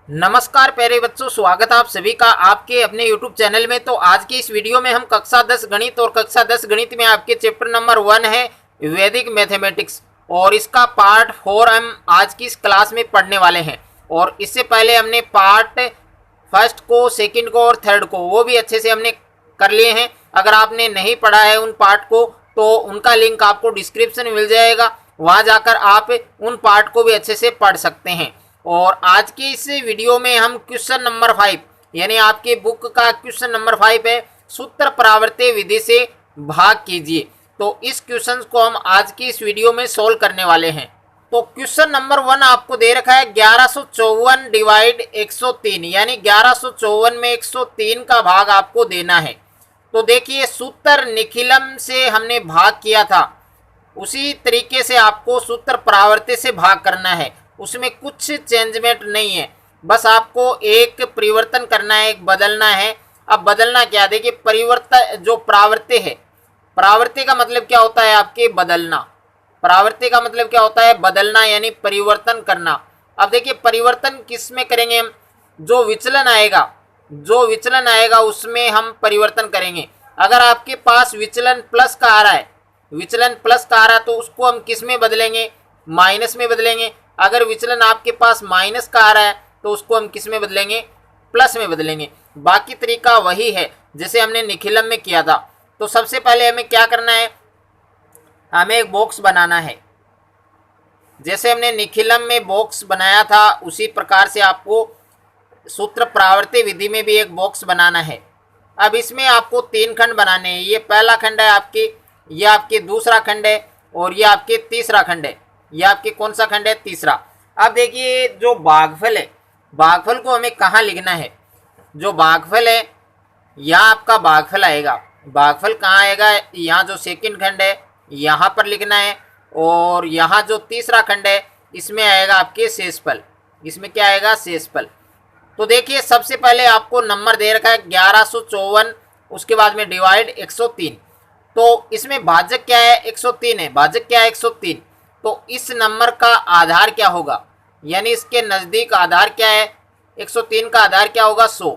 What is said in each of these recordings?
नमस्कार प्यारे बच्चों, स्वागत है आप सभी का आपके अपने YouTube चैनल में। तो आज की इस वीडियो में हम कक्षा 10 गणित और कक्षा 10 गणित में आपके चैप्टर नंबर 1 है वैदिक मैथमेटिक्स, और इसका पार्ट 4 हम आज की इस क्लास में पढ़ने वाले हैं। और इससे पहले हमने पार्ट फर्स्ट को, सेकंड को और थर्ड को वो भी अच्छे से हमने कर लिए हैं। अगर आपने नहीं पढ़ा है उन पार्ट को तो उनका लिंक आपको डिस्क्रिप्शन में मिल जाएगा, वहाँ जाकर आप उन पार्ट को भी अच्छे से पढ़ सकते हैं। और आज की इस वीडियो में हम क्वेश्चन नंबर 5 यानी आपके बुक का क्वेश्चन नंबर 5 है, सूत्र परावर्त्य विधि से भाग कीजिए। तो इस क्वेश्चन को हम आज की इस वीडियो में सोल्व करने वाले हैं। तो क्वेश्चन नंबर 1 आपको दे रखा है 1154 डिवाइड 103, यानी 1154 में 103 का भाग आपको देना है। तो देखिए, सूत्र निखिलम से हमने भाग किया था, उसी तरीके से आपको सूत्र परावर्त्य से भाग करना है। उसमें कुछ चेंजमेंट नहीं है, बस आपको एक परिवर्तन करना है, एक बदलना है। अब बदलना क्या, देखिए परिवर्तन जो परावर्त्य है, परावर्त्य का मतलब क्या होता है आपके बदलना। परावर्त्य का मतलब क्या होता है बदलना, यानी परिवर्तन करना। अब देखिए परिवर्तन किस में करेंगे हम, जो विचलन आएगा उसमें हम परिवर्तन करेंगे। अगर आपके पास विचलन प्लस का आ रहा है, तो उसको हम किस में बदलेंगे, माइनस में बदलेंगे। अगर विचलन आपके पास माइनस का आ रहा है तो उसको हम किस में बदलेंगे, प्लस में बदलेंगे। बाकी तरीका वही है जैसे हमने निखिलम में किया था। तो सबसे पहले हमें क्या करना है, हमें एक बॉक्स बनाना है। जैसे हमने निखिलम में बॉक्स बनाया था उसी प्रकार से आपको सूत्र परावर्त्य विधि में भी एक बॉक्स बनाना है। अब इसमें आपको 3 खंड बनाने हैं। ये पहला खंड है आपके, ये आपके दूसरा खंड है और ये आपके तीसरा खंड है। ये आपके कौन सा खंड है, तीसरा। अब देखिए जो भागफल है, भागफल को हमें कहाँ लिखना है, जो भागफल है यहाँ आपका भागफल आएगा। भागफल कहाँ आएगा, यहाँ जो सेकंड खंड है यहाँ पर लिखना है, और यहाँ जो तीसरा खंड है इसमें आएगा आपके शेषफल। इसमें क्या आएगा, शेषफल। तो देखिए सबसे पहले आपको नंबर दे रखा है 1154, उसके बाद में डिवाइड 103। तो इसमें भाजक क्या है, 103 है। भाजक क्या है, 103। तो इस नंबर का आधार क्या होगा, यानी इसके नज़दीक आधार क्या है, 103 का आधार क्या होगा, 100।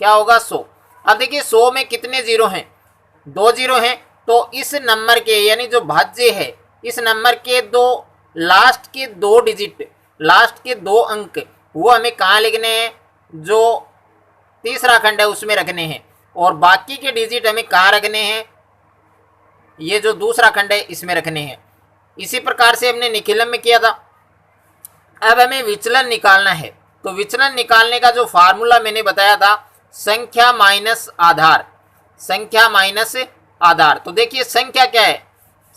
क्या होगा, 100। अब देखिए 100 में कितने जीरो हैं, 2 जीरो हैं। तो इस नंबर के, यानी जो भाज्य है, इस नंबर के लास्ट के 2 डिजिट, लास्ट के 2 अंक वो हमें कहाँ लिखने हैं, जो तीसरा खंड है उसमें रखने हैं। और बाकी के डिजिट हमें कहाँ रखने हैं, ये जो दूसरा खंड है इसमें रखने हैं। इसी प्रकार से हमने निखिलम में किया था। अब हमें विचलन निकालना है। तो विचलन निकालने का जो फार्मूला मैंने बताया था, संख्या माइनस आधार, संख्या माइनस आधार। तो देखिए संख्या क्या है,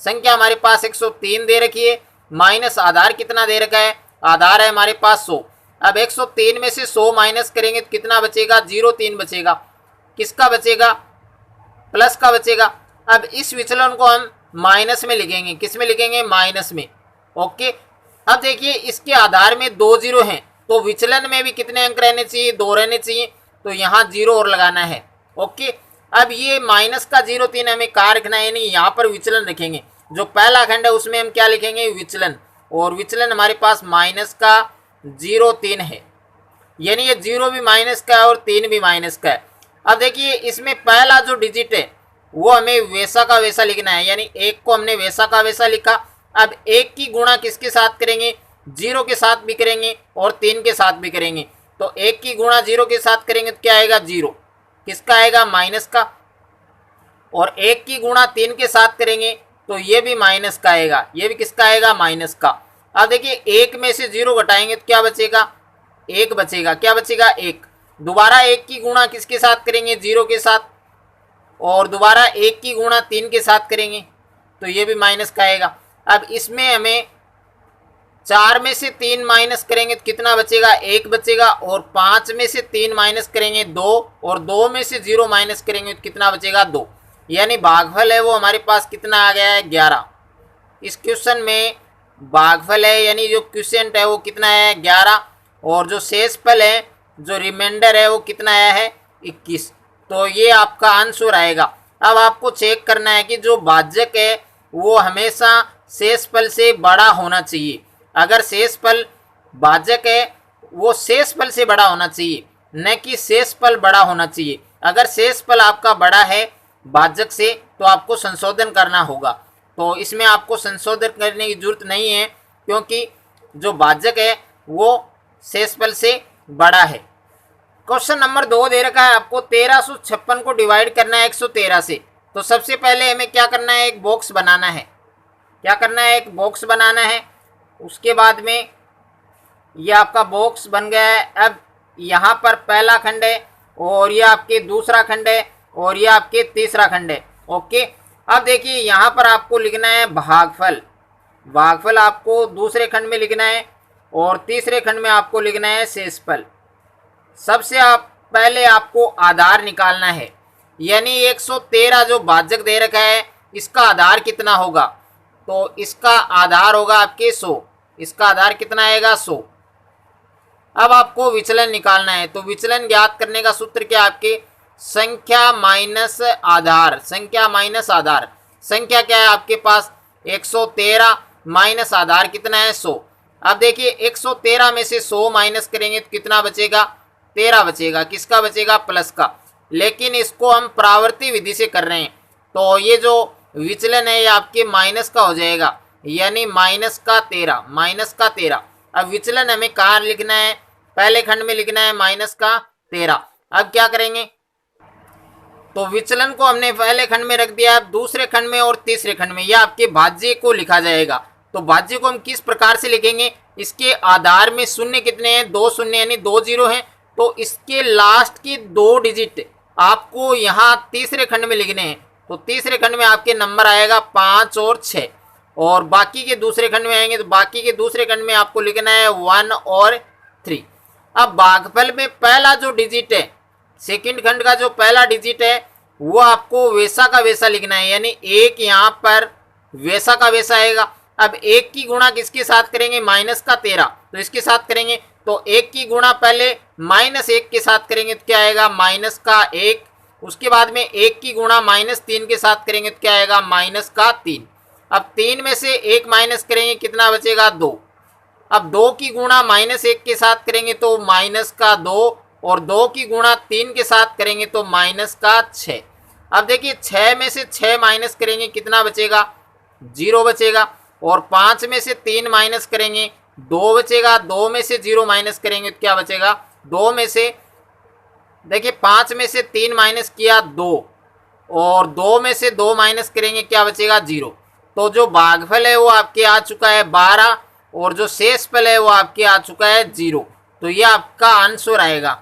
संख्या हमारे पास 103 दे रखी है, माइनस आधार कितना दे रखा है, आधार है हमारे पास 100। अब 103 में से 100 माइनस करेंगे तो कितना बचेगा, 03 बचेगा। किसका बचेगा, प्लस का बचेगा। अब इस विचलन को हम माइनस में लिखेंगे, किस में लिखेंगे, माइनस में। ओके। अब देखिए इसके आधार में 2 जीरो हैं, तो विचलन में भी कितने अंक रहने चाहिए, 2 रहने चाहिए। तो यहाँ 0 और लगाना है। ओके। अब ये माइनस का 03 हमें कहाँ रखना है, यानी यहाँ पर विचलन रखेंगे। जो पहला खंड है उसमें हम क्या लिखेंगे, विचलन। और विचलन हमारे पास माइनस का 03 है, यानी ये 0 भी माइनस का है और 3 भी माइनस का है। अब देखिए इसमें पहला जो डिजिट है वो हमें वैसा का वैसा लिखना है, यानी 1 को हमने वैसा का वैसा लिखा। अब 1 की गुणा किसके साथ करेंगे, 0 के साथ भी करेंगे और 3 के साथ भी करेंगे। तो 1 की गुणा 0 के साथ करेंगे तो क्या आएगा, 0। किसका आएगा, माइनस का। और 1 की गुणा 3 के साथ करेंगे तो ये भी माइनस का आएगा, ये भी किसका आएगा, माइनस का। अब देखिए 1 में से 0 घटाएंगे तो क्या बचेगा, 1 बचेगा। क्या बचेगा, 1। दोबारा 1 की गुणा किसके साथ करेंगे, 0 के साथ। और दोबारा 1 की गुणा 3 के साथ करेंगे तो ये भी माइनस का आएगा। अब इसमें हमें 4 में से 3 माइनस करेंगे तो कितना बचेगा, 1 बचेगा। और 5 में से 3 माइनस करेंगे 2, और 2 में से 0 माइनस करेंगे तो कितना बचेगा, 2। यानी भागफल है वो हमारे पास कितना आ गया है, 11। इस क्वेश्चन में भागफल है, यानी जो क्वेश्चन है वो कितना है, 11। और जो शेषफल है, जो रिमाइंडर है वो कितना आया है, 21। तो ये आपका आंसर आएगा। अब आपको चेक करना है कि जो भाजक है वो हमेशा शेषफल से बड़ा होना चाहिए। अगर शेषफल भाजक है वो शेषफल से बड़ा होना चाहिए, न कि शेषफल बड़ा होना चाहिए। अगर शेषफल आपका बड़ा है भाजक से तो आपको संशोधन करना होगा। तो इसमें आपको संशोधन करने की जरूरत नहीं है, क्योंकि जो भाजक है वो शेषफल से बड़ा है। क्वेश्चन नंबर 2 दे रखा है आपको 1356 को डिवाइड करना है 113 से। तो सबसे पहले हमें क्या करना है, एक बॉक्स बनाना है। क्या करना है, एक बॉक्स बनाना है। उसके बाद में ये आपका बॉक्स बन गया है। अब यहाँ पर पहला खंड है और ये आपके दूसरा खंड है और ये आपके तीसरा खंड है। ओके, अब देखिए यहाँ पर आपको लिखना है भागफल। भागफल आपको दूसरे खंड में लिखना है और तीसरे खंड में आपको लिखना है शेषफल। सबसे पहले आपको आधार निकालना है, यानी 113 जो भाजक दे रखा है इसका आधार कितना होगा। तो इसका आधार होगा आपके 100। इसका आधार कितना आएगा, 100। अब आपको विचलन निकालना है। तो विचलन ज्ञात करने का सूत्र क्या, आपके संख्या माइनस आधार। संख्या माइनस आधार, संख्या क्या है आपके पास 113 माइनस आधार कितना है, 100। अब देखिए 113 में से 100 माइनस करेंगे तो कितना बचेगा, 13 बचेगा। किसका बचेगा, प्लस का। लेकिन इसको हम प्रावर्ती विधि से कर रहे हैं, तो ये जो विचलन है ये आपके माइनस का हो जाएगा, यानी माइनस का 13। माइनस का 13। अब विचलन हमें कहाँ लिखना है, पहले खंड में लिखना है माइनस का 13। अब क्या करेंगे, तो विचलन को हमने पहले खंड में रख दिया। अब दूसरे खंड में और तीसरे खंड में यह आपके भाज्य को लिखा जाएगा। तो भाज्य को हम किस प्रकार से लिखेंगे, इसके आधार में शून्य कितने हैं, 2 शून्य यानी 2 जीरो हैं। तो इसके लास्ट की 2 डिजिट आपको यहाँ तीसरे खंड में लिखने हैं। तो तीसरे खंड में आपके नंबर आएगा 5 और 6, और बाकी के दूसरे खंड में आएंगे तो बाकी के दूसरे खंड में आपको लिखना है 1 और 3। अब भागफल में पहला जो डिजिट है, सेकंड खंड का जो पहला डिजिट है वो आपको वैसा का वैसा लिखना है, यानी 1 यहाँ पर वैसा का वैसा आएगा। अब 1 की गुणा किसके साथ करेंगे, माइनस का 13, तो इसके साथ करेंगे। तो 1 की गुणा पहले -1 के साथ करेंगे तो क्या आएगा, माइनस का 1। उसके बाद में 1 की गुणा -3 के साथ करेंगे तो क्या आएगा, माइनस का 3। अब 3 में से 1 माइनस करेंगे कितना बचेगा, 2। अब 2 की गुणा -1 के साथ करेंगे तो माइनस का 2, और 2 की गुणा 3 के साथ करेंगे तो माइनस का 6। अब देखिए 6 में से 6 माइनस करेंगे कितना बचेगा, 0 बचेगा। और 5 में से 3 माइनस करेंगे 2 बचेगा। 2 में से 0 माइनस करेंगे तो क्या बचेगा, 2 में से देखिए 5 में से 3 माइनस किया 2, और 2 में से 2 माइनस करेंगे क्या बचेगा, 0। तो जो भागफल है वो आपके आ चुका है 12, और जो शेषफल है वो आपके आ चुका है 0। तो ये आपका आंसर आएगा।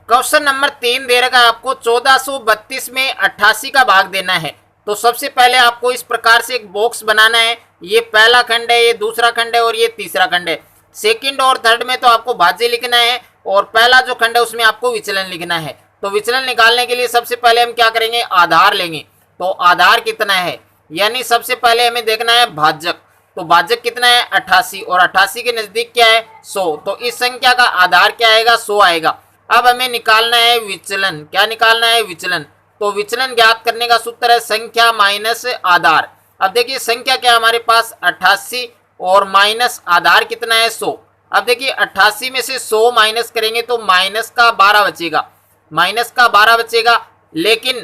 क्वेश्चन नंबर 3 दे रखा है आपको 1432 में 88 का भाग देना है। तो सबसे पहले आपको इस प्रकार से एक बॉक्स बनाना है। ये पहला खंड है, ये दूसरा खंड है और ये तीसरा खंड है। सेकंड और थर्ड में तो आपको भाज्य लिखना है, और पहला जो खंड है उसमें आपको विचलन लिखना है। तो विचलन निकालने के लिए सबसे पहले हम क्या करेंगे, आधार लेंगे। तो आधार कितना है, यानी सबसे पहले हमें देखना है भाजक। तो भाजक कितना है, 88, और 88 के नजदीक क्या है, 100। तो इस संख्या का आधार क्या आएगा, 100 आएगा। अब हमें निकालना है विचलन। क्या निकालना है, विचलन। तो विचलन ज्ञात करने का सूत्र है संख्या माइनस आधार। अब देखिए संख्या क्या है हमारे पास, 88, और माइनस आधार कितना है, 100। अब देखिए 88 में से 100 माइनस करेंगे तो माइनस का 12 बचेगा। माइनस का 12 बचेगा, लेकिन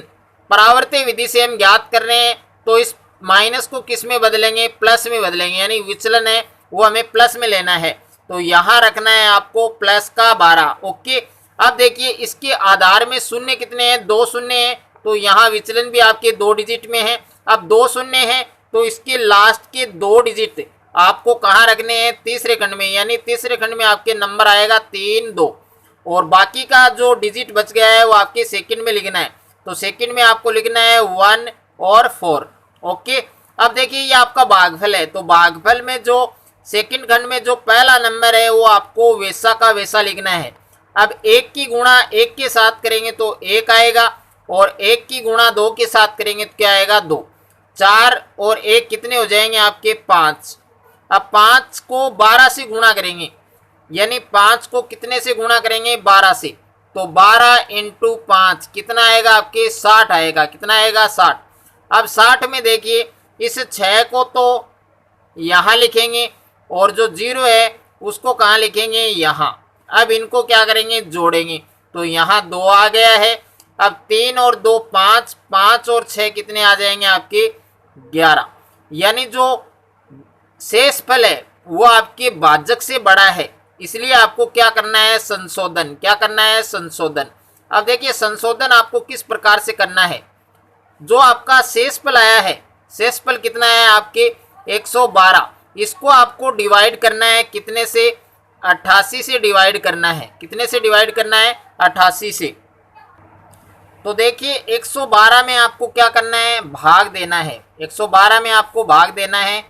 परावर्ती विधि से हम ज्ञात कर रहे हैं, तो इस माइनस को किस में बदलेंगे, प्लस में बदलेंगे, यानी विचलन है वो हमें प्लस में लेना है। तो यहाँ रखना है आपको प्लस का 12। ओके, अब देखिए इसके आधार में शून्य कितने हैं, 2 शून्य हैं। तो यहाँ विचलन भी आपके 2 डिजिट में है। अब 2 शून्य है तो इसके लास्ट के 2 डिजिट आपको कहाँ रखने हैं, तीसरे खंड में, यानी तीसरे खंड में आपके नंबर आएगा 3 2, और बाकी का जो डिजिट बच गया है वो आपके सेकंड में लिखना है। तो सेकंड में आपको लिखना है 1 और 4। ओके, अब देखिए ये आपका भागफल है। तो भागफल में जो सेकंड खंड में जो पहला नंबर है वो आपको वैसा का वैसा लिखना है। अब 1 की गुणा 1 के साथ करेंगे तो 1 आएगा, और 1 की गुणा 2 के साथ करेंगे तो क्या आएगा, 2। 4 और 1 कितने हो जाएंगे आपके, 5। अब 5 को 12 से गुणा करेंगे, यानी 5 को कितने से गुणा करेंगे, 12 से। तो 12 × 5 कितना आएगा आपके, 60 आएगा। कितना आएगा, 60। अब 60 में देखिए इस 6 को तो यहाँ लिखेंगे, और जो 0 है उसको कहाँ लिखेंगे, यहाँ। अब इनको क्या करेंगे, जोड़ेंगे, तो यहाँ 2 आ गया है। अब 3 और 2 5, 5 और 6 कितने आ जाएंगे आपके 11। यानी जो शेषफल है वो आपके भाजक से बड़ा है, इसलिए आपको क्या करना है, संशोधन। क्या करना है, संशोधन। अब देखिए संशोधन आपको किस प्रकार से करना है। जो आपका शेषफल आया है, शेषफल कितना है आपके 112, इसको आपको डिवाइड करना है कितने से, 88 से डिवाइड करना है। कितने से डिवाइड करना है, 88 से। तो देखिए 112 में आपको क्या करना है, भाग देना है। 112 में आपको भाग देना है,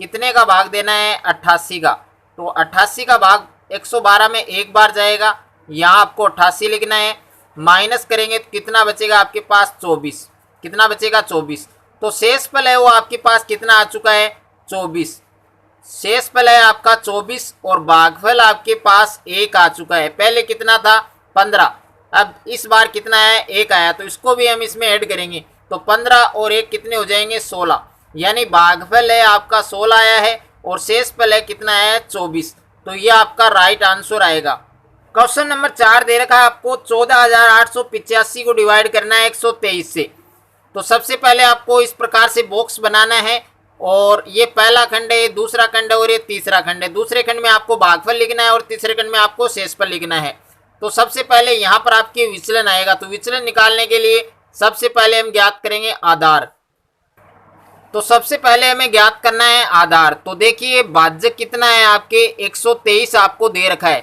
कितने का भाग देना है, 88 का। तो 88 का भाग 112 में एक बार जाएगा, यहाँ आपको 88 लिखना है। माइनस करेंगे तो कितना बचेगा आपके पास, 24। कितना बचेगा, 24। तो शेषफल है वो आपके पास कितना आ चुका है, 24। शेषफल है आपका 24 और भागफल आपके पास 1 आ चुका है। पहले कितना था, 15। अब इस बार कितना है, 1 आया, तो इसको भी हम इसमें ऐड करेंगे, तो 15 और 1 कितने हो जाएंगे, 16। यानी भागफल है आपका 16 आया है और शेषफल है कितना है, 24। तो ये आपका राइट आंसर आएगा। क्वेश्चन नंबर 4 दे रखा है आपको 14,885 को डिवाइड करना है 123 से। तो सबसे पहले आपको इस प्रकार से बॉक्स बनाना है, और ये पहला खंड है, दूसरा खंड है और ये तीसरा खंड है। दूसरे खंड में आपको भागफल लिखना है और तीसरे खंड में आपको शेषफल लिखना है। तो सबसे पहले यहाँ पर आपके विचलन आएगा, तो विचलन निकालने के लिए सबसे पहले हम ज्ञात करेंगे आधार। तो सबसे पहले हमें ज्ञात करना है आधार। तो देखिए भाजक कितना है आपके 123 आपको दे रखा है,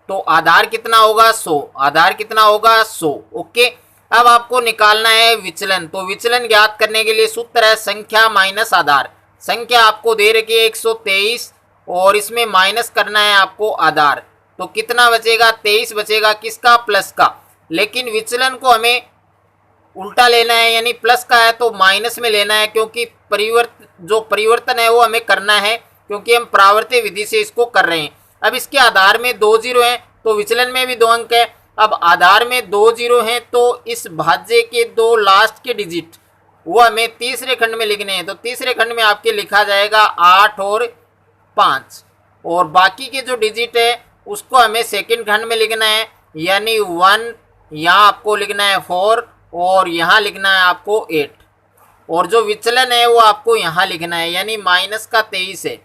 तो आधार कितना होगा, 100। आधार कितना होगा, 100। ओके, अब आपको निकालना है विचलन। तो विचलन ज्ञात करने के लिए सूत्र है संख्या माइनस आधार। संख्या आपको दे रखी है 123 और इसमें माइनस करना है आपको आधार। तो कितना बचेगा, 23 बचेगा, किसका, प्लस का। लेकिन विचलन को हमें उल्टा लेना है, यानी प्लस का है तो माइनस में लेना है, क्योंकि परिवर्तन है वो हमें करना है, क्योंकि हम प्रावर्त विधि से इसको कर रहे हैं। अब इसके आधार में 2 जीरो हैं, तो विचलन में भी 2 अंक है। अब आधार में 2 जीरो हैं, तो इस भाज्य के 2 लास्ट के डिजिट वो हमें तीसरे खंड में लिखने हैं। तो तीसरे खंड में आपके लिखा जाएगा 8 और 5, और बाकी के जो डिजिट है उसको हमें सेकंड खंड में लिखना है, यानी 1, यहाँ आपको लिखना है 4 और यहाँ लिखना है आपको 8, और जो विचलन है वो आपको यहाँ लिखना है, यानी माइनस का 23 है।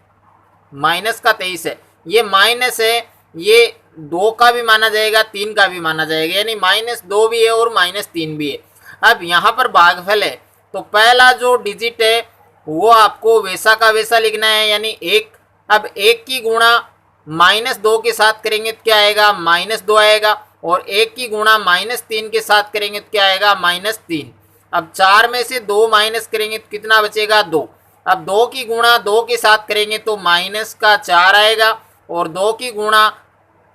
माइनस का 23 है, ये माइनस है, ये 2 का भी माना जाएगा, 3 का भी माना जाएगा, यानी -2 भी है और -3 भी है। अब यहाँ पर भागफल है, तो पहला जो डिजिट है वो आपको वैसा का वैसा लिखना है, यानी 1। अब 1 की गुणा -2 के साथ करेंगे तो क्या आएगा, -2 आएगा, और 1 की गुणा -3 के साथ करेंगे तो क्या आएगा, -3। अब 4 में से 2 माइनस करेंगे तो कितना बचेगा, 2। अब 2 की गुणा 2 के साथ करेंगे तो -4 आएगा, और 2 की गुणा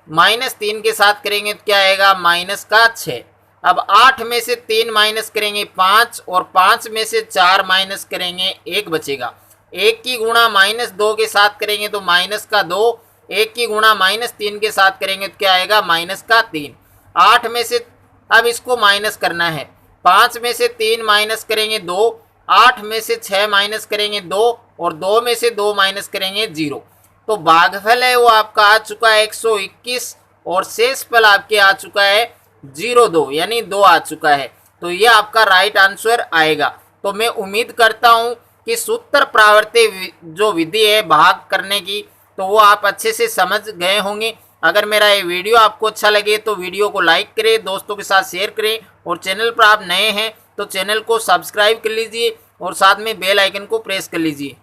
-3 के साथ करेंगे तो क्या आएगा, -6। अब 8 में से 3 माइनस करेंगे 5, और 5 में से 4 माइनस करेंगे 1 बचेगा। 1 की गुणा -2 के साथ करेंगे तो -2, 1 की गुणा -3 के साथ करेंगे तो क्या आएगा, -3। 8 में से अब इसको माइनस करना है, 5 में से 3 माइनस करेंगे 2, 8 में से 6 माइनस करेंगे 2, और 2 में से 2 माइनस करेंगे 0। तो भागफल है वो आपका आ चुका है 121, और शेषफल आपके आ चुका है 0,2, यानी 2 आ चुका है। तो ये आपका राइट आंसर आएगा। तो मैं उम्मीद करता हूँ कि सूत्र प्रावर्त जो विधि है भाग करने की, तो वो आप अच्छे से समझ गए होंगे। अगर मेरा ये वीडियो आपको अच्छा लगे तो वीडियो को लाइक करें, दोस्तों के साथ शेयर करें, और चैनल पर आप नए हैं तो चैनल को सब्सक्राइब कर लीजिए और साथ में बेल आइकन को प्रेस कर लीजिए।